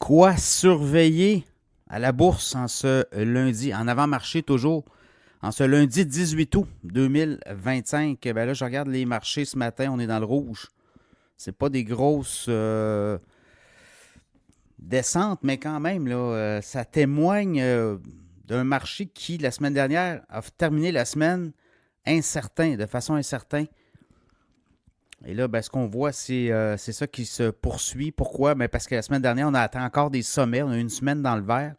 Quoi surveiller à la bourse en ce lundi, en avant-marché toujours, en ce lundi 18 août 2025? Ben là, je regarde les marchés ce matin, on est dans le rouge. C'est pas des grosses descentes, mais quand même, là, ça témoigne d'un marché qui, la semaine dernière, a terminé la semaine incertain, de façon incertaine. Et là, ben, ce qu'on voit, c'est ça qui se poursuit. Pourquoi? Ben, parce que la semaine dernière, on a atteint encore des sommets. On a eu une semaine dans le vert.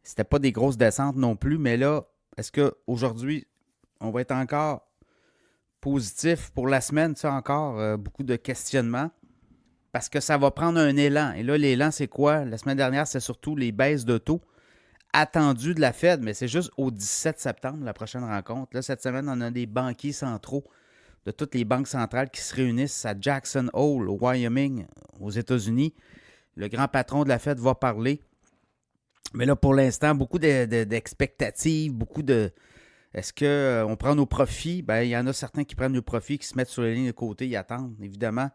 C'était pas des grosses descentes non plus, mais là, est-ce qu'aujourd'hui, on va être encore positif pour la semaine? Ça encore, beaucoup de questionnements. Parce que ça va prendre un élan. Et là, l'élan, c'est quoi? La semaine dernière, c'est surtout les baisses de taux attendues de la Fed, mais c'est juste au 17 septembre, la prochaine rencontre. Là, cette semaine, on a des banquiers centraux de toutes les banques centrales qui se réunissent à Jackson Hole, au Wyoming, aux États-Unis. Le grand patron de la Fed va parler. Mais là, pour l'instant, beaucoup d'expectatives, beaucoup de... Est-ce qu'on prend nos profits? Bien, il y en a certains qui prennent nos profits, qui se mettent sur les lignes de côté, ils attendent, évidemment.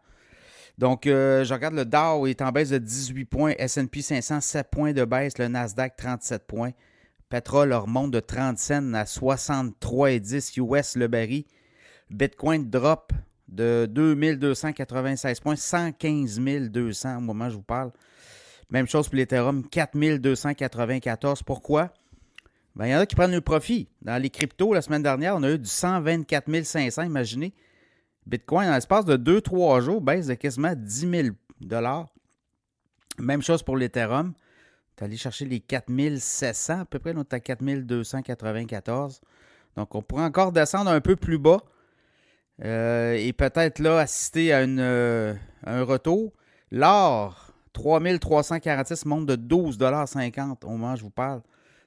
Donc, je regarde le Dow est en baisse de 18 points, S&P 500, 7 points de baisse, le Nasdaq, 37 points. Pétrole remonte de 30 cents à 63,10 US le baril. Bitcoin drop de 2296 points, 115 200 au moment où je vous parle. Même chose pour l'Ethereum, 4294. Pourquoi? Ben, il y en a qui prennent le profit. Dans les cryptos, la semaine dernière, on a eu du 124 500, imaginez. Bitcoin, dans l'espace de 2-3 jours, baisse de quasiment 10 000 $. Même chose pour l'Ethereum. Tu es allé chercher les 4 700, à peu près, on est à 4 294. Donc, on pourrait encore descendre un peu plus bas. Et peut-être là assister à un retour. L'or, 3346 monte de 12,50 $ au moment où je vous parle.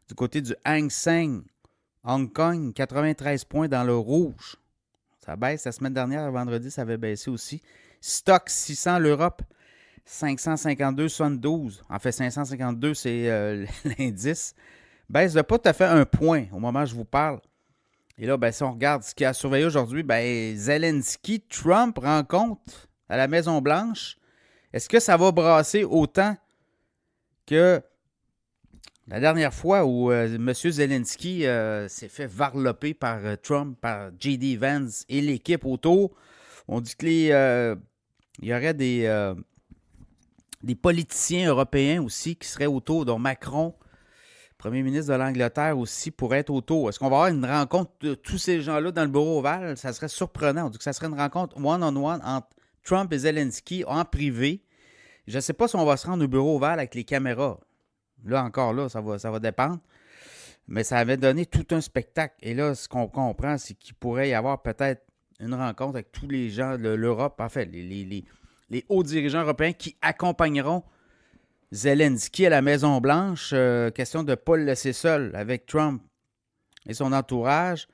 Du côté du Hang Seng, Hong Kong, 93 points dans le rouge. Ça baisse. La semaine dernière, vendredi, ça avait baissé aussi. Stock 600, l'Europe, 552,72. En fait, 552, c'est l'indice. Baisse de pas tout à fait un point au moment où je vous parle. Et là, ben, si on regarde ce qu'il a surveillé aujourd'hui, ben, Zelensky, Trump rencontre à la Maison-Blanche. Est-ce que ça va brasser autant que la dernière fois où M. Zelensky s'est fait varloper par Trump, par J.D. Vance et l'équipe autour? On dit qu'il y aurait des politiciens européens aussi qui seraient autour, dont Macron, Premier ministre de l'Angleterre aussi, pourrait être autour. Est-ce qu'on va avoir une rencontre de tous ces gens-là dans le bureau ovale? Ça serait surprenant. On dit que ça serait une rencontre one-on-one entre Trump et Zelensky en privé. Je ne sais pas si on va se rendre au bureau ovale avec les caméras. Là, encore là, ça va dépendre. Mais ça avait donné tout un spectacle. Et là, ce qu'on comprend, c'est qu'il pourrait y avoir peut-être une rencontre avec tous les gens de l'Europe, en fait, les hauts dirigeants européens qui accompagneront Zelensky à la Maison-Blanche. Question de ne pas le laisser seul avec Trump et son entourage.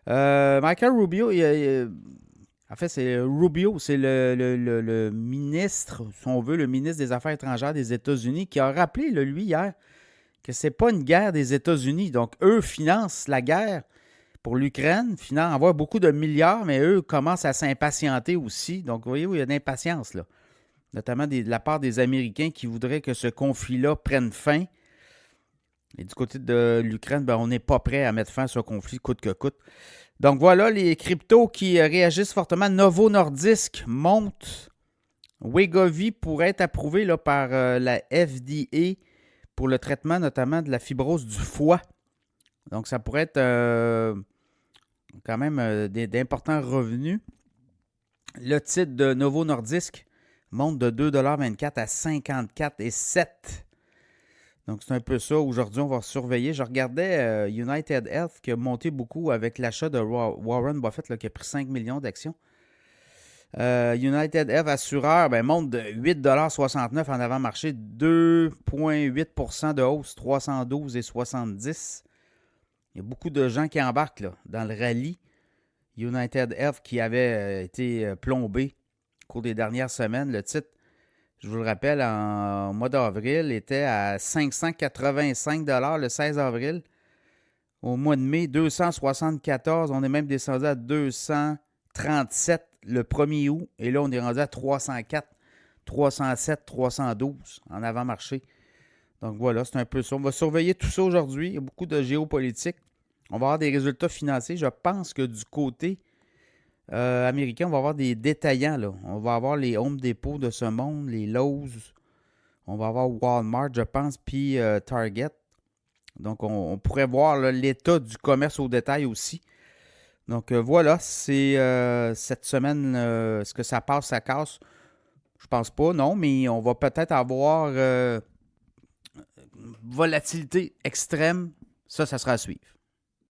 Michael Rubio, en fait, c'est Rubio, c'est le ministre, si on veut, le ministre des Affaires étrangères des États-Unis, qui a rappelé, lui, hier, que c'est pas une guerre des États-Unis. Donc, eux financent la guerre pour l'Ukraine, envoient beaucoup de milliards, mais eux commencent à s'impatienter aussi. Donc, vous voyez où il y a de l'impatience, là. Notamment de la part des Américains qui voudraient que ce conflit-là prenne fin. Et du côté de l'Ukraine, ben, on n'est pas prêt à mettre fin à ce conflit coûte que coûte. Donc voilà les cryptos qui réagissent fortement. Novo Nordisk monte. Wegovy pourrait être approuvé là, par la FDA pour le traitement notamment de la fibrose du foie. Donc ça pourrait être quand même d'importants revenus. Le titre de Novo Nordisk monte de 2,24 $ à 54,7 $. Donc, c'est un peu ça. Aujourd'hui, on va surveiller. Je regardais United Health qui a monté beaucoup avec l'achat de Warren Buffett là, qui a pris 5 millions d'actions. United Health Assureur monte de 8,69 $ en avant-marché, 2,8 % de hausse, 312,70 $. Il y a beaucoup de gens qui embarquent là, dans le rallye. United Health qui avait été plombé au cours des dernières semaines. Le titre, je vous le rappelle, en mois d'avril, était à 585 $ le 16 avril. Au mois de mai, 274. On est même descendu à 237 le 1er août. Et là, on est rendu à 304. 307, 312 en avant-marché. Donc voilà, c'est un peu ça. On va surveiller tout ça aujourd'hui. Il y a beaucoup de géopolitique. On va avoir des résultats financiers. Je pense que du côté américain, on va avoir des détaillants, là. On va avoir les Home Depot de ce monde, les Lowe's. On va avoir Walmart, je pense, puis Target. Donc, on pourrait voir là, l'état du commerce au détail aussi. Donc, voilà, c'est cette semaine, est-ce que ça passe, ça casse? Je pense pas, non, mais on va peut-être avoir volatilité extrême. Ça sera à suivre.